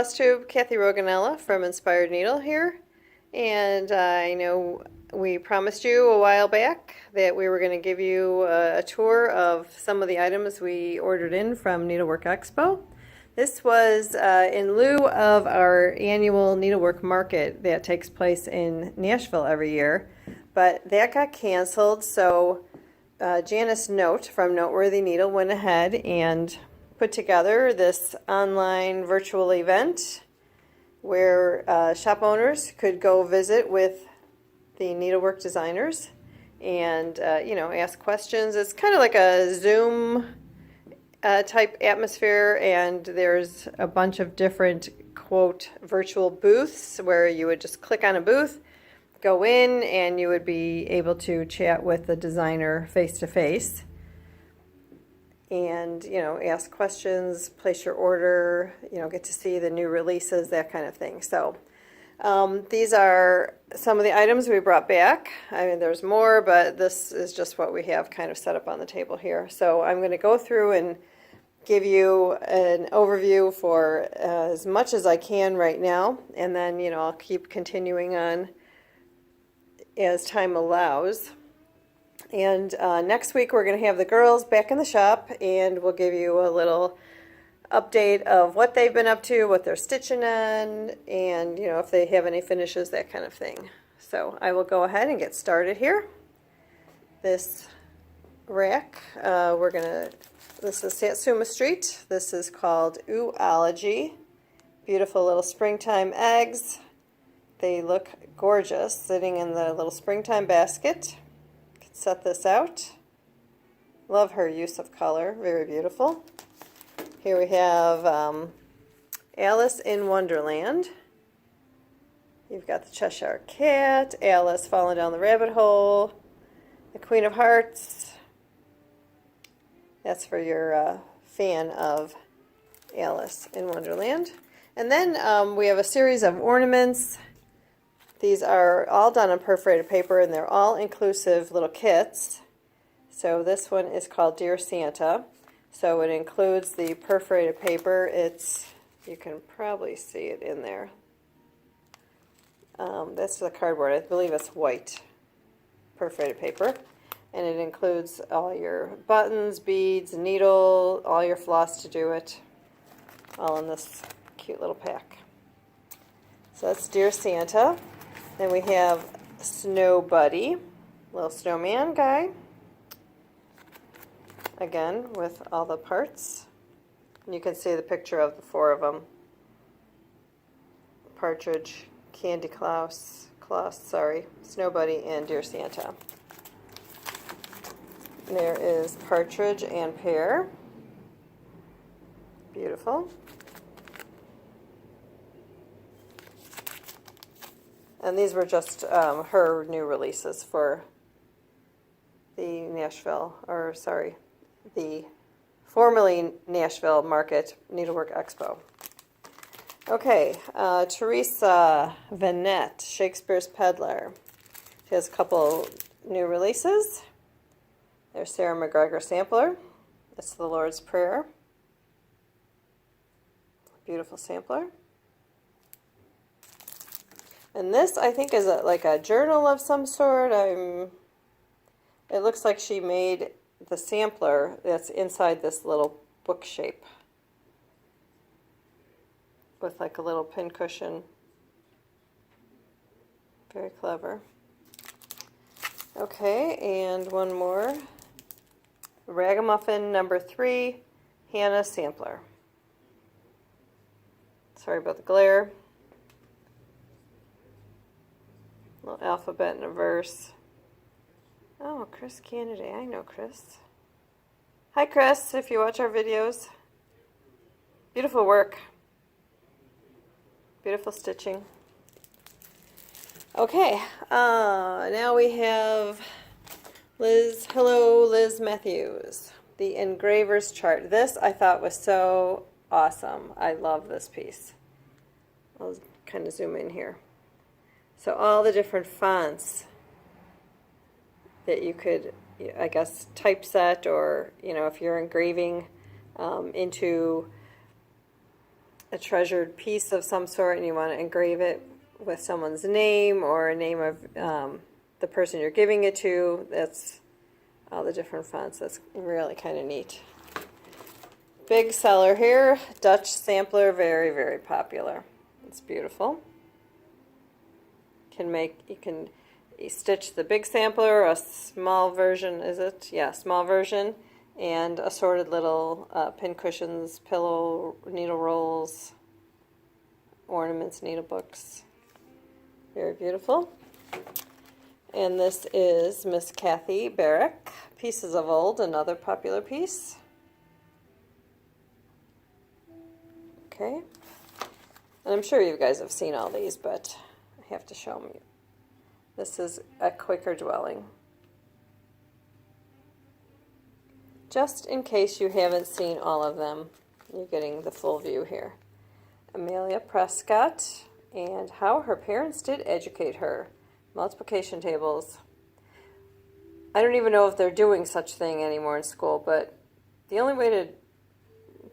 Flosstube, Cathy Roganella from Inspired Needle here, and I know we promised you a while back that we were going to give you a tour of some of the items we ordered in from Needlework Expo. This was in lieu of our annual needlework market that takes place in Nashville every year, but that got canceled, so Janice Note from Noteworthy Needle went ahead and put together this online virtual event where shop owners could go visit with the needlework designers and ask questions. It's kind of like a Zoom type atmosphere, and there's a bunch of different quote virtual booths where you would just click on a booth, go in, and you would be able to chat with the designer face to face and ask questions, place your order, get to see the new releases, that kind of thing. So these are some of the items we brought back. I mean, there's more, but this is just what we have kind of set up on the table here. So I'm going to go through and give you an overview for as much as I can right now, and then I'll keep continuing on as time allows. And next week we're going to have the girls back in the shop, and we'll give you a little update of what they've been up to, what they're stitching on, and if they have any finishes, that kind of thing. So I will go ahead and get started here. This rack, this is Satsuma Street. This is called Oology. Beautiful little springtime eggs. They look gorgeous sitting in the little springtime basket. Set this out. Love her use of color, very beautiful. Here we have Alice in Wonderland. You've got the Cheshire Cat, Alice falling down the rabbit hole, the Queen of Hearts. That's for your fan of Alice in Wonderland. And then we have a series of ornaments. These are all done on perforated paper, and they're all inclusive little kits. So this one is called Dear Santa. So it includes the perforated paper. You can probably see it in there. That's the cardboard. I believe it's white perforated paper. And it includes all your buttons, beads, needle, all your floss to do it, all in this cute little pack. So that's Dear Santa. Then we have Snow Buddy, little snowman guy, again with all the parts. And you can see the picture of the four of them: Partridge, Candy Snow Buddy, and Dear Santa. There is Partridge and Pear. Beautiful. And these were just her new releases for the the formerly Nashville Market Needlework Expo. Okay, Teresa Vanette, Shakespeare's Peddler. She has a couple new releases. There's Sarah Macgregar sampler. It's the Lord's Prayer. Beautiful sampler. And this, I think, is like a journal of some sort. It looks like she made the sampler that's inside this little book shape with like a little pin cushion. Very clever. Okay, and one more. Ragamuffin number 3, Hannah sampler. Sorry about the glare. Little alphabet and a verse. Oh, Chris Kennedy. I know Chris. Hi, Chris, if you watch our videos. Beautiful work. Beautiful stitching. Okay, now we have Liz. Hello, Liz Matthews. The Engraver's Chart. This I thought was so awesome. I love this piece. I'll kind of zoom in here. So all the different fonts that you could, I guess, typeset, or if you're engraving into a treasured piece of some sort and you want to engrave it with someone's name or a name of the person you're giving it to. That's all the different fonts. That's really kind of neat. Big seller here, Dutch sampler, very, very popular. It's beautiful. You can stitch the big sampler, a small version, is it? Yeah, small version, and assorted little pin cushions, pillow, needle rolls, ornaments, needle books. Very beautiful. And this is Miss Cathy Barrick, Pieces of Old, another popular piece. Okay. And I'm sure you guys have seen all these, but I have to show them you. This is a Quaker Dwelling. Just in case you haven't seen all of them, you're getting the full view here. Amelia Prescott and How Her Parents Did Educate Her. Multiplication tables. I don't even know if they're doing such thing anymore in school, but the only way to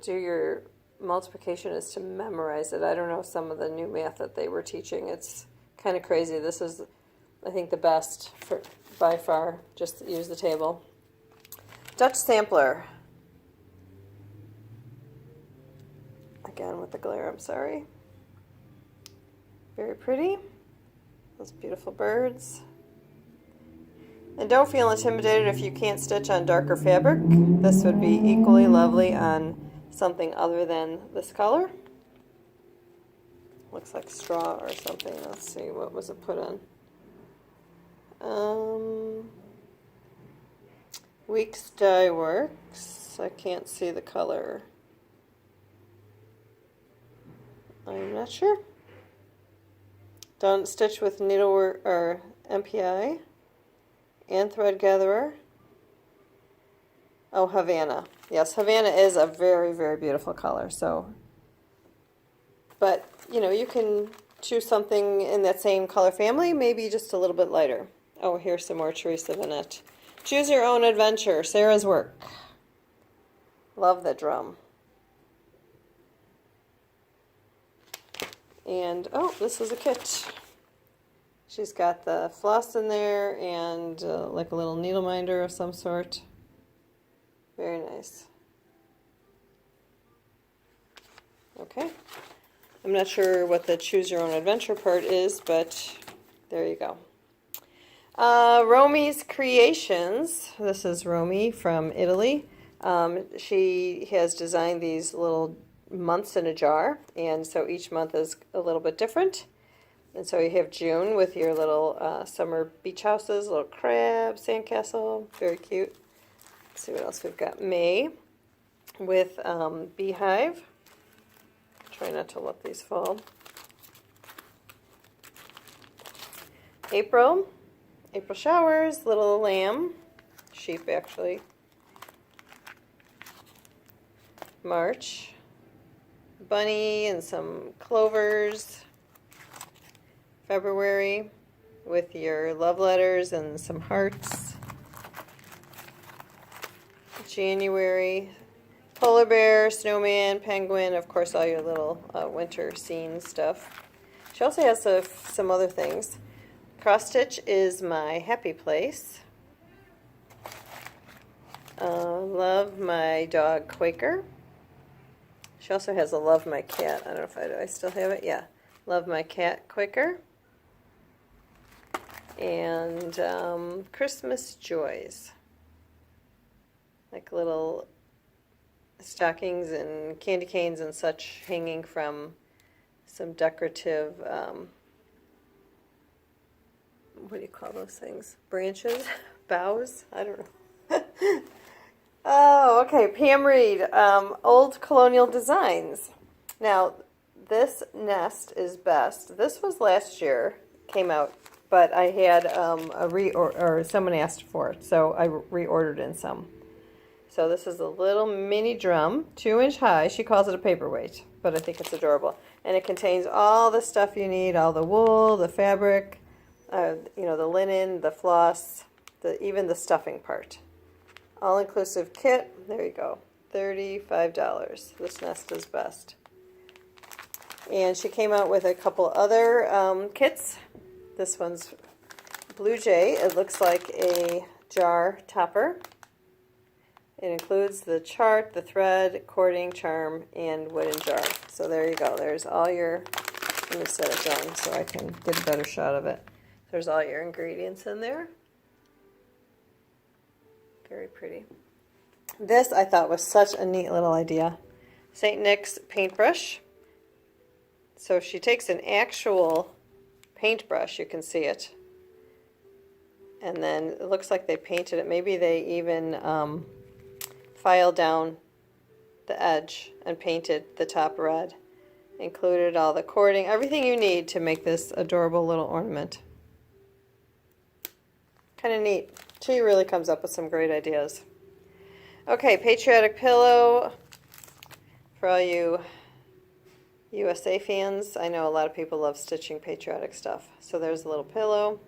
do your multiplication is to memorize it. I don't know some of the new math that they were teaching. It's kind of crazy. This is, I think, the best for by far. Just use the table. Dutch sampler. Again with the glare, I'm sorry. Very pretty. Those beautiful birds. And don't feel intimidated if you can't stitch on darker fabric. This would be equally lovely on something other than this color. Looks like straw or something. Let's see, what was it put on? Weeks Dye Works. I can't see the color. I'm not sure. Don't stitch with needlework or MPI and thread gatherer. Oh, Havana. Yes, Havana is a very, very beautiful color. So, but you know, you can choose something in that same color family, maybe just a little bit lighter. Oh, here's some more Teresa Vanette. Choose Your Own Adventure. Sarah's work. Love the drum. And, oh, this is a kit. She's got the floss in there and like a little needle minder of some sort. Very nice. Okay. I'm not sure what the Choose Your Own Adventure part is, but there you go. Romy's Creations. This is Romy from Italy. She has designed these little months in a jar, and so each month is a little bit different. And so you have June with your little summer beach houses, little crab, sandcastle, very cute. Let's see what else we've got. May with beehive. Try not to let these fall. April showers, little lamb, sheep actually. March, bunny and some clovers. February with your love letters and some hearts. January, polar bear, snowman, penguin, of course all your little winter scene stuff. She also has some other things. Cross stitch is my happy place. Love my dog Quaker. She also has a love my cat. I don't know if I still have it. Yeah, love my cat Quaker. And Christmas joys, like little stockings and candy canes and such hanging from some decorative, what do you call those things? Branches? Boughs? I don't know. Oh, okay. Pam Reed, Old Colonial Designs. Now, this nest is best. This was last year, came out, but I had or someone asked for it, so I reordered in some. So this is a little mini drum, 2-inch high. She calls it a paperweight, but I think it's adorable. And it contains all the stuff you need, all the wool, the fabric, you know, the linen, the floss, even the stuffing part. All-inclusive kit. There you go. $35. This nest is best. And she came out with a couple other kits. This one's Blue Jay. It looks like a jar topper. It includes the chart, the thread, cording, charm, and wooden jar. So there you go. There's all your, let me set it down so I can get a better shot of it. There's all your ingredients in there. Very pretty. This I thought was such a neat little idea. St. Nick's paintbrush. So she takes an actual paintbrush, you can see it. And then it looks like they painted it. Maybe they even filed down the edge and painted the top red. Included all the cording, everything you need to make this adorable little ornament. Kind of neat. She really comes up with some great ideas. Okay, patriotic pillow for all you USA fans. I know a lot of people love stitching patriotic stuff. So there's a little pillow.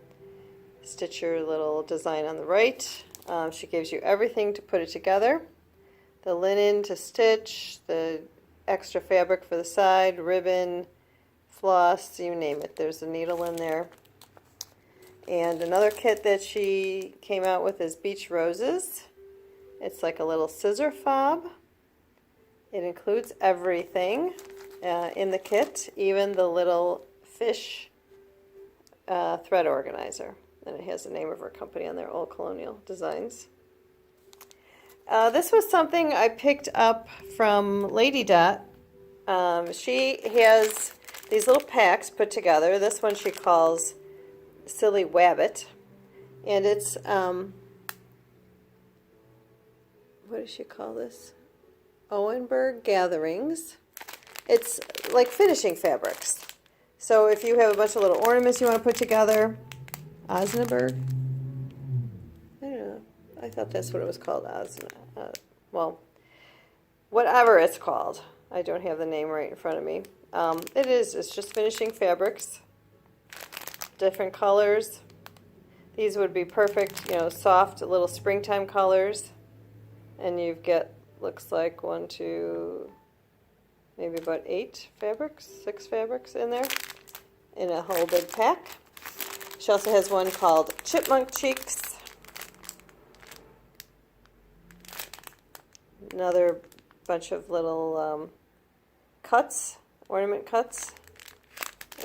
Stitch your little design on the right. She gives you everything to put it together. The linen to stitch, the extra fabric for the side, ribbon, floss, you name it. There's a needle in there. And another kit that she came out with is Beach Roses. It's like a little scissor fob. It includes everything in the kit, even the little fish thread organizer. And it has the name of her company on there, Old Colonial Designs. This was something I picked up from Lady Dot. She has these little packs put together. This one she calls Silly Wabbit. And it's, what does she call this? Owenberg Gatherings. It's like finishing fabrics. So if you have a bunch of little ornaments you want to put together, Osnaburg? I don't know. I thought that's what it was called. Well, whatever it's called. I don't have the name right in front of me. It's just finishing fabrics. Different colors. These would be perfect, you know, soft little springtime colors. And you've got, looks like 1, 2, maybe about 6 fabrics in there in a whole big pack. She also has one called Chipmunk Cheeks. Another bunch of little cuts, ornament cuts.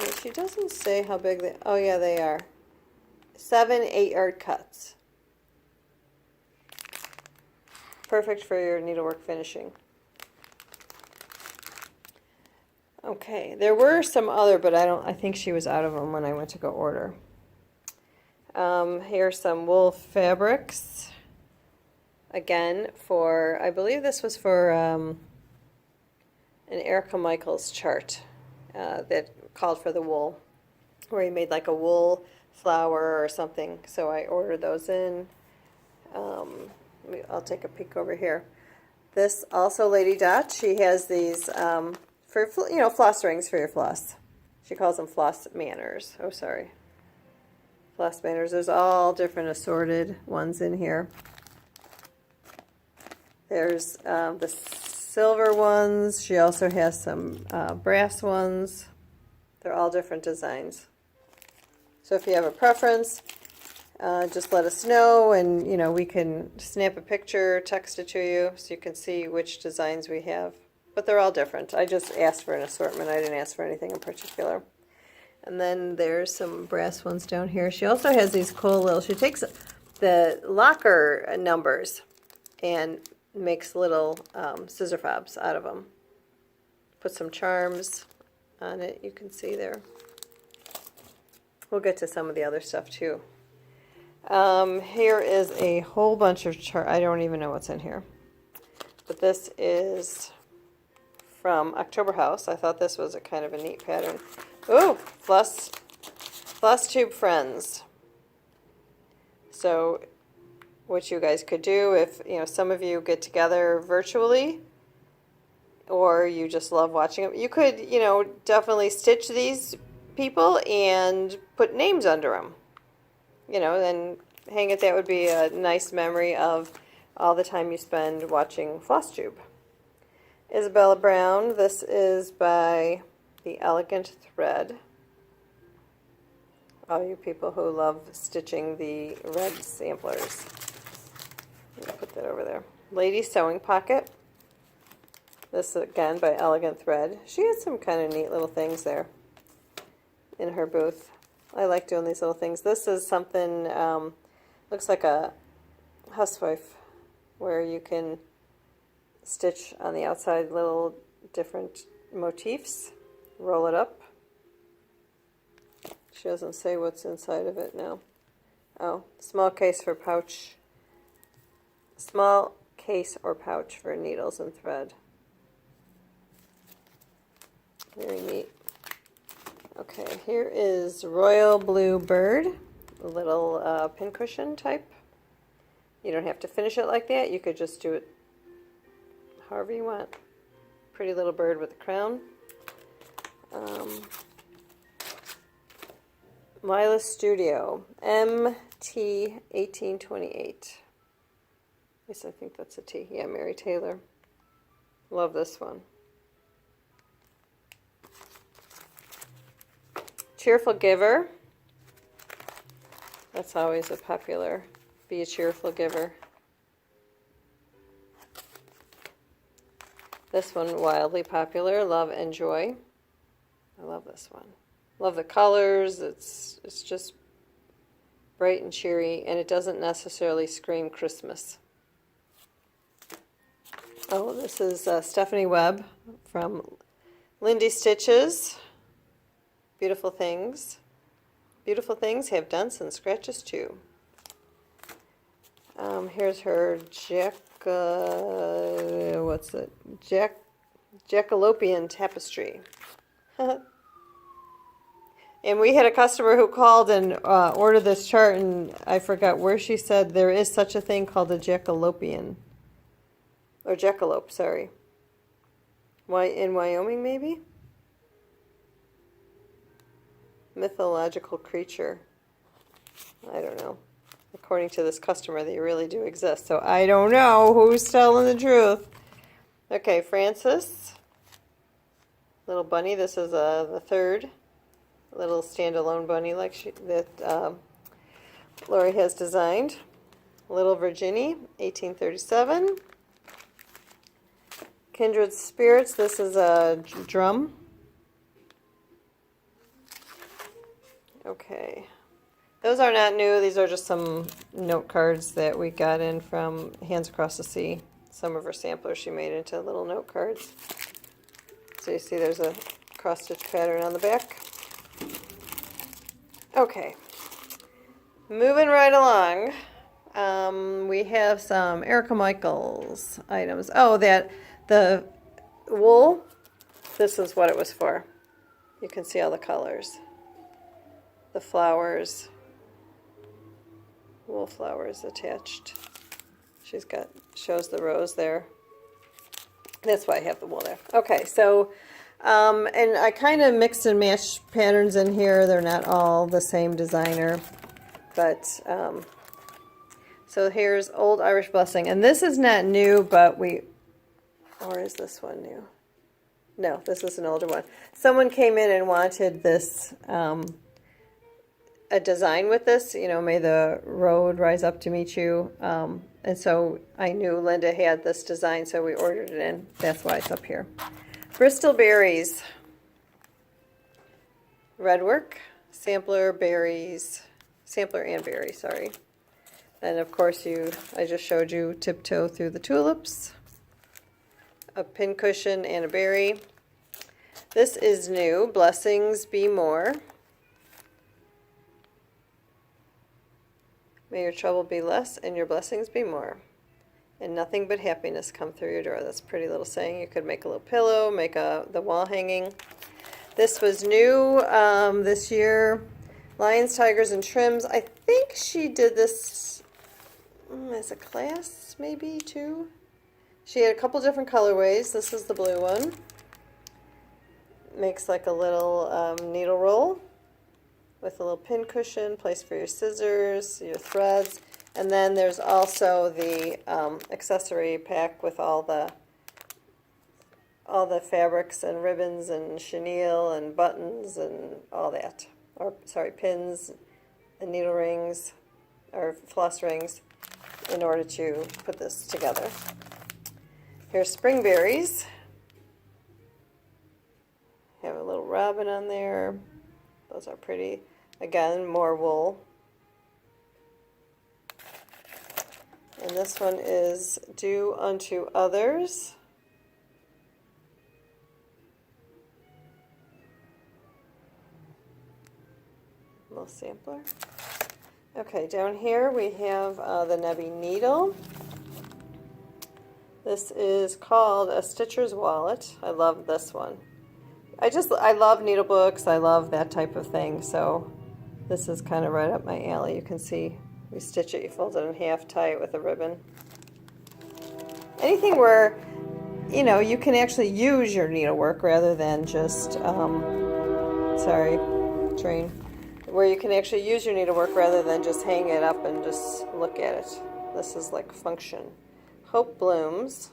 And she doesn't say how big they, oh yeah, they are. 7 8-yard cuts. Perfect for your needlework finishing. Okay, there were some other, but I think she was out of them when I went to go order. Here's some wool fabrics. Again, for, I believe this was for an Erica Michaels chart that called for the wool, where he made like a wool flower or something. So I ordered those in. I'll take a peek over here. This also Lady Dot. She has these for, you know, floss rings for your floss. She calls them floss manners. Oh, sorry. Floss manners. There's all different assorted ones in here. There's the silver ones. She also has some brass ones. They're all different designs. So if you have a preference, just let us know, and you know, we can snap a picture, text it to you, so you can see which designs we have. But they're all different. I just asked for an assortment. I didn't ask for anything in particular. And then there's some brass ones down here. She also has these cool little, she takes the locker numbers and makes little scissor fobs out of them. Put some charms on it, you can see there. We'll get to some of the other stuff too. Here is a whole bunch of I don't even know what's in here. But this is from October House. I thought this was a kind of a neat pattern. Ooh, Flosstube Friends. So what you guys could do if, you know, some of you get together virtually or you just love watching them, you could, you know, definitely stitch these people and put names under them. You know, then hang it. That would be a nice memory of all the time you spend watching Flosstube. Isabella Brown. This is by the Elegant Thread. All you people who love stitching the red samplers. I'll put that over there. Lady Sewing Pocket. This again by Elegant Thread. She has some kind of neat little things there in her booth. I like doing these little things. This is something, looks like a housewife, where you can stitch on the outside little different motifs, roll it up. She doesn't say what's inside of it now. Oh, small case for pouch. Small case or pouch for needles and thread. Very neat. Okay, here is Royal Blue Bird, a little pincushion type. You don't have to finish it like that. You could just do it however you want. Pretty little bird with a crown. Lila Studio, MT1828. Yes, I think that's a T. Yeah, Mary Taylor. Love this one. Cheerful Giver. That's always a popular. Be a cheerful giver. This one, wildly popular. Love and Joy. I love this one. Love the colors. It's just bright and cheery, and it doesn't necessarily scream Christmas. Oh, this is Stephanie Webb from Lindy Stitches. Beautiful things. Beautiful things have dents and scratches too. Here's her Jackalopian tapestry. And we had a customer who called and ordered this chart, and I forgot where she said there is such a thing called a jackalopian. Or jackalope, sorry. Why, in Wyoming, maybe? Mythological creature. I don't know. According to this customer, they really do exist. So I don't know who's telling the truth. Okay, Francis. Little bunny. This is the third little standalone bunny that Lori has designed. Little Virginie, 1837. Kindred Spirits. This is a drum. Okay. Those are not new. These are just some note cards that we got in from Hands Across the Sea. Some of her samplers she made into little note cards. So you see there's a cross-stitch pattern on the back. Okay. Moving right along. We have some Erica Michaels items. Oh, the wool. This is what it was for. You can see all the colors. The flowers. Wool flowers attached. Shows the rose there. That's why I have the wool there. Okay, so, and I kind of mixed and matched patterns in here. They're not all the same designer, but, so here's Old Irish Blessing. And this is not new, but or is this one new? No, this is an older one. Someone came in and wanted this, a design with this, may the road rise up to meet you. And so I knew Linda had this design, so we ordered it in. That's why it's up here. Bristol Berries. Redwork. Sampler and berry, sorry. And of course I just showed you Tiptoe Through the Tulips. A pincushion and a berry. This is new. Blessings Be More. May your trouble be less and your blessings be more. And nothing but happiness come through your door. That's a pretty little saying. You could make a little pillow, make the wall hanging. This was new this year. Lions, Tigers, and Trims. I think she did this as a class, maybe, too. She had a couple different colorways. This is the blue one. Makes like a little needle roll with a little pin cushion, place for your scissors, your threads, and then there's also the accessory pack with all the all the fabrics and ribbons and chenille and buttons and all that. Or, sorry, pins and needle rings or floss rings in order to put this together. Here's spring berries. Have a little robin on there. Those are pretty. Again, more wool. And this one is Do Unto Others. Little sampler. Okay, down here we have the Nebby Needle. This is called A Stitcher's Wallet. I love this one. I love needle books. I love that type of thing. So this is kind of right up my alley. You can see we stitch it, you fold it in half, tie it with a ribbon. Anything where, you know, you can actually use your needlework rather than just, sorry, train. Where you can actually use your needlework rather than just hang it up and just look at it. This is like function. Hope Blooms.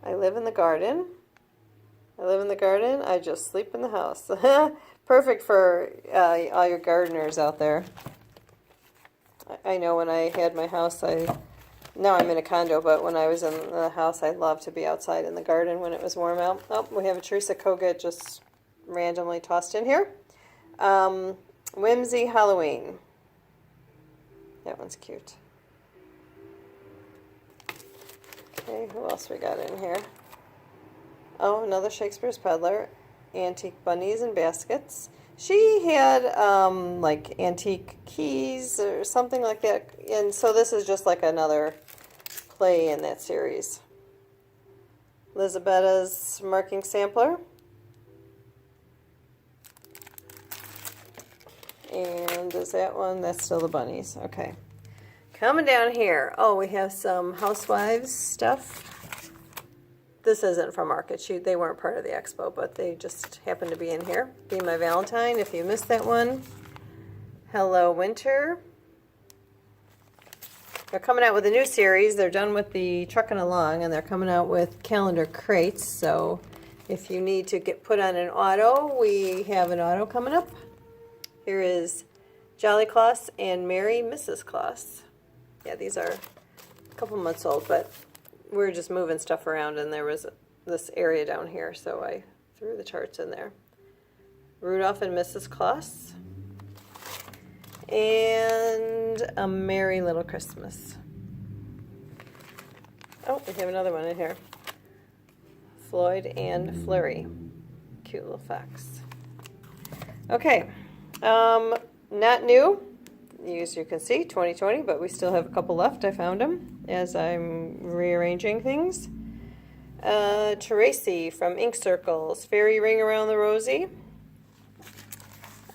I live in the garden. I live in the garden. I just sleep in the house. Perfect for all your gardeners out there. I know when I had my house, now I'm in a condo, but when I was in the house, I loved to be outside in the garden when it was warm out. Oh, we have a Teresa Kogut just randomly tossed in here. Whimsy Halloween. That one's cute. Okay, who else we got in here? Oh, another Shakespeare's Peddler. Antique bunnies and baskets. She had like antique keys or something like that. And so this is just like another play in that series. Lisabetta's Marking Sampler. And is that one? That's still the bunnies. Okay. Coming down here. Oh, we have some housewives stuff. This isn't from Market. They weren't part of the expo, but they just happened to be in here. Be My Valentine, if you missed that one. Hello, Winter. They're coming out with a new series. They're done with the Truckin' Along, and they're coming out with calendar crates. So if you need to get put on an auto, we have an auto coming up. Here is Jolly Claus and Merry Mrs. Claus. Yeah, these are a couple months old, but we're just moving stuff around, and there was this area down here, so I threw the charts in there. Rudolph and Mrs. Claus. And A Merry Little Christmas. Oh, we have another one in here. Floyd and Flurry. Cute little fox. Okay. Not new. As you can see, 2020, but we still have a couple left. I found them as I'm rearranging things. Tracy from Ink Circles, Fairy Ring Around the Rosy.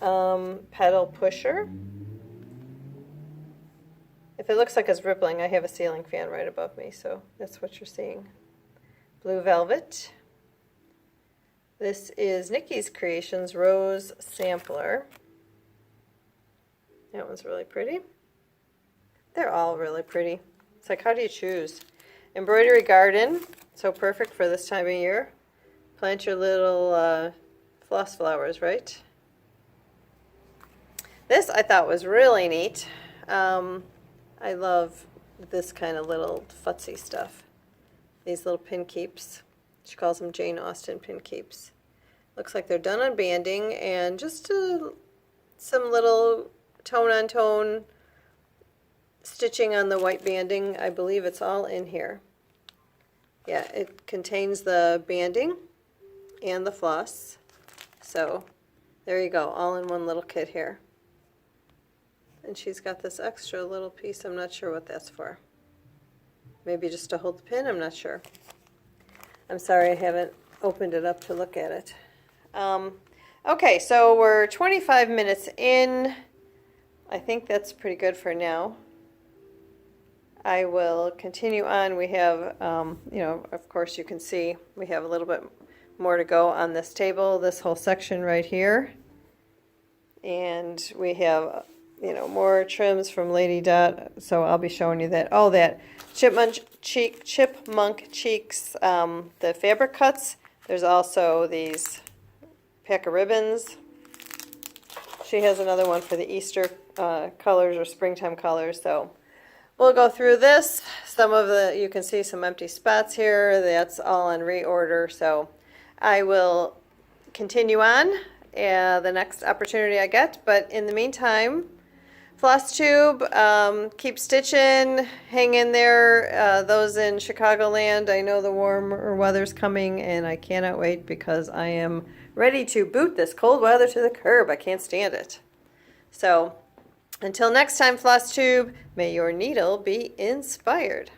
Pedal Pusher. If it looks like it's rippling, I have a ceiling fan right above me, so that's what you're seeing. Blue Velvet. This is Nikki's Creations Rose Sampler. That one's really pretty. They're all really pretty. It's like, how do you choose? Embroidery Garden, so perfect for this time of year. Plant your little floss flowers, right? This I thought was really neat. I love this kind of little futzy stuff. These little pin keeps. She calls them Jane Austen pin keeps. Looks like they're done on banding and just some little tone-on-tone stitching on the white banding. I believe it's all in here. Yeah, it contains the banding and the floss. So there you go, all in one little kit here. And she's got this extra little piece. I'm not sure what that's for. Maybe just to hold the pin, I'm not sure. I'm sorry I haven't opened it up to look at it. Okay, so we're 25 minutes in. I think that's pretty good for now. I will continue on. We have, you know, of course you can see we have a little bit more to go on this table, this whole section right here. And we have you know, more trims from Lady Dot. So I'll be showing you that. Oh, that Chipmunk Cheeks, the fabric cuts. There's also these pack of ribbons. She has another one for the Easter colors or springtime colors. So we'll go through this. Some of the, you can see some empty spots here. That's all on reorder. So I will continue on the next opportunity I get. But in the meantime, Flosstube, keep stitching, hang in there. Those in Chicagoland, I know the warmer weather's coming, and I cannot wait because I am ready to boot this cold weather to the curb. I can't stand it. So until next time, Flosstube, may your needle be inspired.